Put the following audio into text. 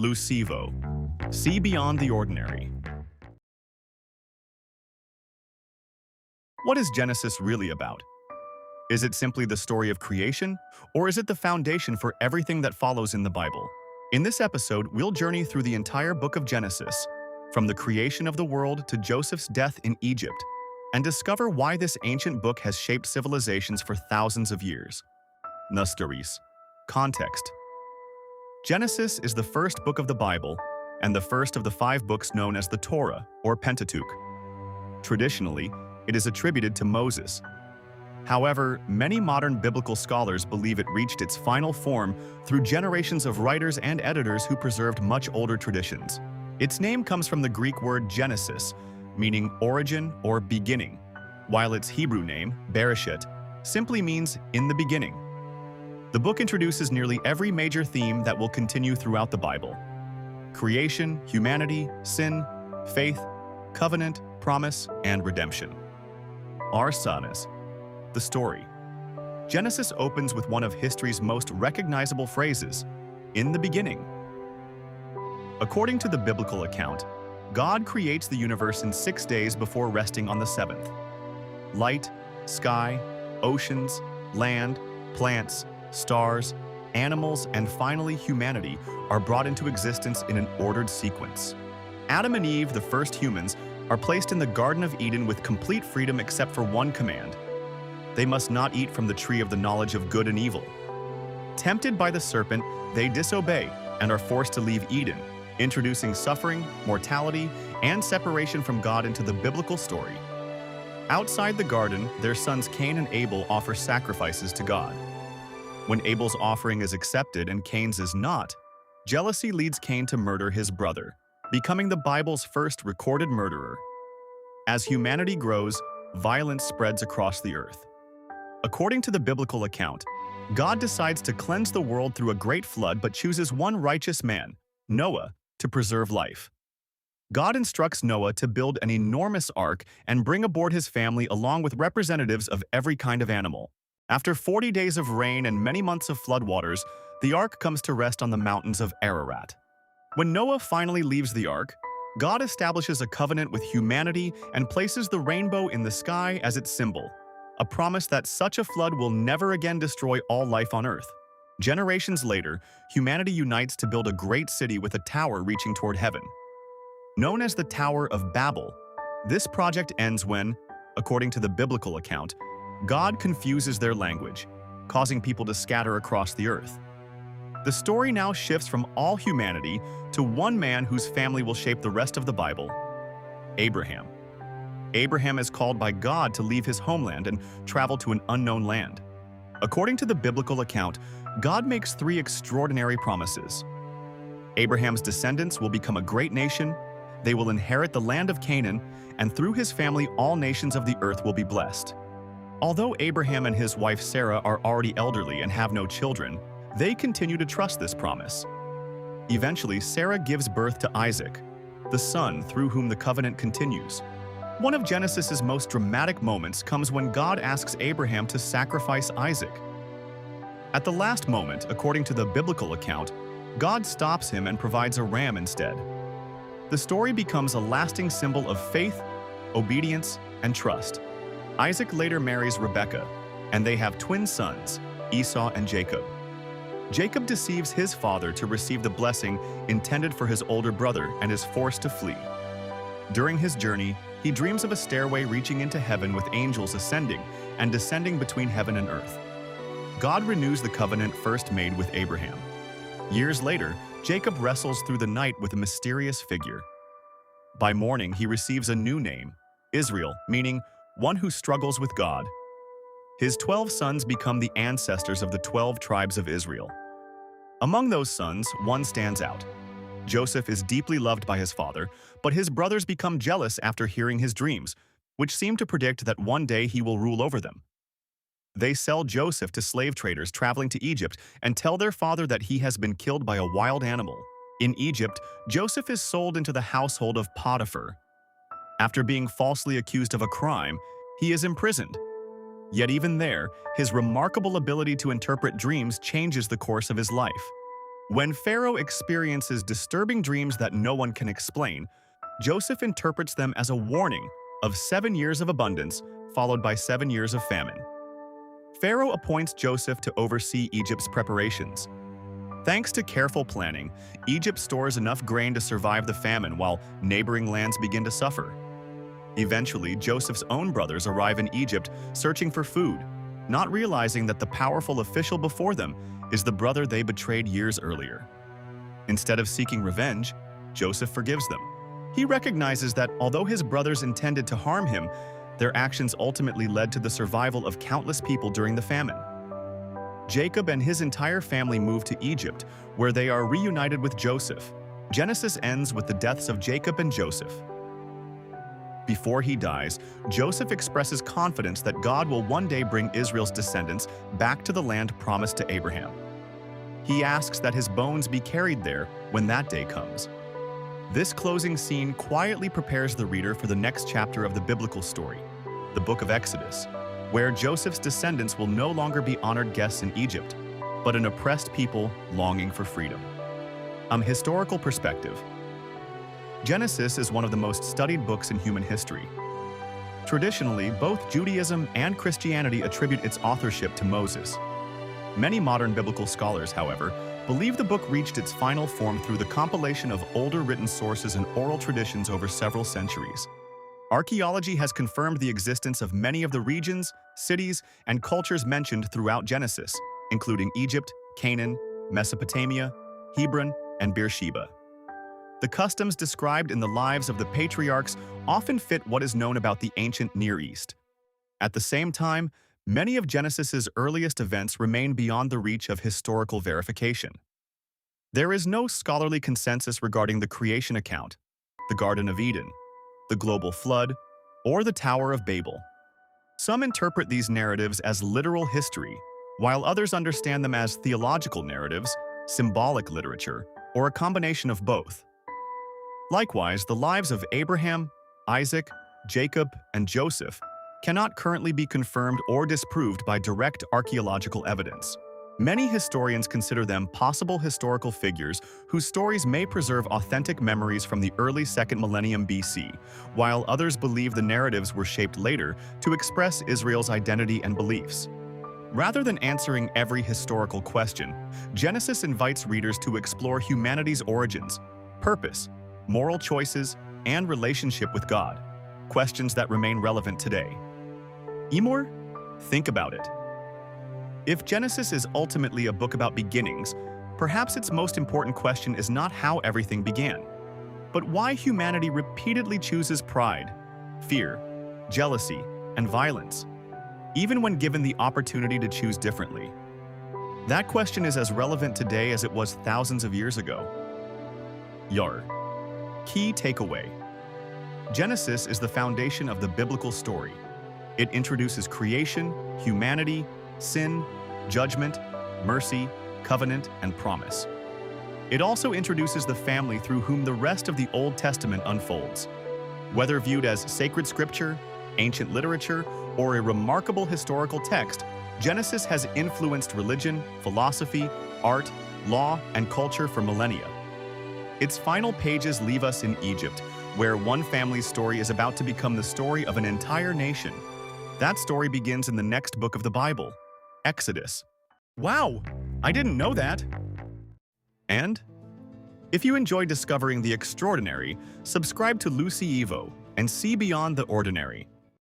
LuSEEvo. See beyond the ordinary. What is Genesis really about? Is it simply the story of creation, or is it the foundation for everything that follows in the Bible? In this episode, we'll journey through the entire book of Genesis, from the creation of the world to Joseph's death in Egypt, and discover why this ancient book has shaped civilizations for thousands of years. Stories. Context. Genesis is the first book of the Bible and the first of the 5 books known as the Torah, or Pentateuch. Traditionally, it is attributed to Moses. However, many modern biblical scholars believe it reached its final form through generations of writers and editors who preserved much older traditions. Its name comes from the Greek word Genesis, meaning origin or beginning, while its Hebrew name, Bereshit, simply means in the beginning. The book introduces nearly every major theme that will continue throughout the Bible: creation, humanity, sin, faith, covenant, promise, and redemption. Arsanas. The story. Genesis opens with one of history's most recognizable phrases, "in the beginning." According to the biblical account, God creates the universe in 6 days before resting on the 7th. Light, sky, oceans, land, plants, stars, animals, and finally humanity are brought into existence in an ordered sequence. Adam and Eve, the first humans, are placed in the Garden of Eden with complete freedom except for one command: they must not eat from the tree of the knowledge of good and evil. Tempted by the serpent, they disobey and are forced to leave Eden, introducing suffering, mortality, and separation from God into the biblical story. Outside the garden, their sons Cain and Abel offer sacrifices to God. When Abel's offering is accepted and Cain's is not, jealousy leads Cain to murder his brother, becoming the Bible's first recorded murderer. As humanity grows, violence spreads across the earth. According to the biblical account, God decides to cleanse the world through a great flood but chooses one righteous man, Noah, to preserve life. God instructs Noah to build an enormous ark and bring aboard his family along with representatives of every kind of animal. After 40 days of rain and many months of floodwaters, the ark comes to rest on the mountains of Ararat. When Noah finally leaves the ark, God establishes a covenant with humanity and places the rainbow in the sky as its symbol, a promise that such a flood will never again destroy all life on earth. Generations later, humanity unites to build a great city with a tower reaching toward heaven. Known as the Tower of Babel, this project ends when, according to the biblical account, God confuses their language, causing people to scatter across the earth. The story now shifts from all humanity to one man whose family will shape the rest of the Bible: Abraham. Abraham is called by God to leave his homeland and travel to an unknown land. According to the biblical account, God makes 3 extraordinary promises. Abraham's descendants will become a great nation, they will inherit the land of Canaan, and through his family all nations of the earth will be blessed. Although Abraham and his wife Sarah are already elderly and have no children, they continue to trust this promise. Eventually, Sarah gives birth to Isaac, the son through whom the covenant continues. One of Genesis's most dramatic moments comes when God asks Abraham to sacrifice Isaac. At the last moment, according to the biblical account, God stops him and provides a ram instead. The story becomes a lasting symbol of faith, obedience, and trust. Isaac later marries Rebekah, and they have twin sons, Esau and Jacob. Jacob deceives his father to receive the blessing intended for his older brother and is forced to flee. During his journey, he dreams of a stairway reaching into heaven with angels ascending and descending between heaven and earth. God renews the covenant first made with Abraham. Years later, Jacob wrestles through the night with a mysterious figure. By morning, he receives a new name, Israel, meaning one who struggles with God. His 12 sons become the ancestors of the 12 tribes of Israel. Among those sons, one stands out. Joseph is deeply loved by his father, but his brothers become jealous after hearing his dreams, which seem to predict that one day he will rule over them. They sell Joseph to slave traders traveling to Egypt and tell their father that he has been killed by a wild animal. In Egypt, Joseph is sold into the household of Potiphar. After being falsely accused of a crime, he is imprisoned. Yet even there, his remarkable ability to interpret dreams changes the course of his life. When Pharaoh experiences disturbing dreams that no one can explain, Joseph interprets them as a warning of 7 years of abundance followed by 7 years of famine. Pharaoh appoints Joseph to oversee Egypt's preparations. Thanks to careful planning, Egypt stores enough grain to survive the famine while neighboring lands begin to suffer. Eventually, Joseph's own brothers arrive in Egypt searching for food, not realizing that the powerful official before them is the brother they betrayed years earlier. Instead of seeking revenge, Joseph forgives them. He recognizes that although his brothers intended to harm him, their actions ultimately led to the survival of countless people during the famine. Jacob and his entire family move to Egypt, where they are reunited with Joseph. Genesis ends with the deaths of Jacob and Joseph. Before he dies, Joseph expresses confidence that God will one day bring Israel's descendants back to the land promised to Abraham. He asks that his bones be carried there when that day comes. This closing scene quietly prepares the reader for the next chapter of the biblical story, the book of Exodus, where Joseph's descendants will no longer be honored guests in Egypt, but an oppressed people longing for freedom. Historical perspective. Genesis is one of the most studied books in human history. Traditionally, both Judaism and Christianity attribute its authorship to Moses. Many modern biblical scholars, however, believe the book reached its final form through the compilation of older written sources and oral traditions over several centuries. Archaeology has confirmed the existence of many of the regions, cities, and cultures mentioned throughout Genesis, including Egypt, Canaan, Mesopotamia, Hebron, and Beersheba. The customs described in the lives of the patriarchs often fit what is known about the ancient Near East. At the same time, many of Genesis's earliest events remain beyond the reach of historical verification. There is no scholarly consensus regarding the creation account, the Garden of Eden, the global flood, or the Tower of Babel. Some interpret these narratives as literal history, while others understand them as theological narratives, symbolic literature, or a combination of both. Likewise, the lives of Abraham, Isaac, Jacob, and Joseph cannot currently be confirmed or disproved by direct archaeological evidence. Many historians consider them possible historical figures whose stories may preserve authentic memories from the early 2nd millennium BC, while others believe the narratives were shaped later to express Israel's identity and beliefs. Rather than answering every historical question, Genesis invites readers to explore humanity's origins, purpose, moral choices, and relationship with God, questions that remain relevant today. Emor, think about it. If Genesis is ultimately a book about beginnings, perhaps its most important question is not how everything began, but why humanity repeatedly chooses pride, fear, jealousy, and violence, even when given the opportunity to choose differently. That question is as relevant today as it was thousands of years ago. Yar. Key takeaway. Genesis is the foundation of the biblical story. It introduces creation, humanity, sin, judgment, mercy, covenant, and promise. It also introduces the family through whom the rest of the Old Testament unfolds. Whether viewed as sacred scripture, ancient literature, or a remarkable historical text, Genesis has influenced religion, philosophy, art, law, and culture for millennia. Its final pages leave us in Egypt, where one family's story is about to become the story of an entire nation. That story begins in the next book of the Bible, Exodus. Wow, I didn't know that! And? If you enjoy discovering the extraordinary, subscribe to LuSEEvo and see beyond the ordinary.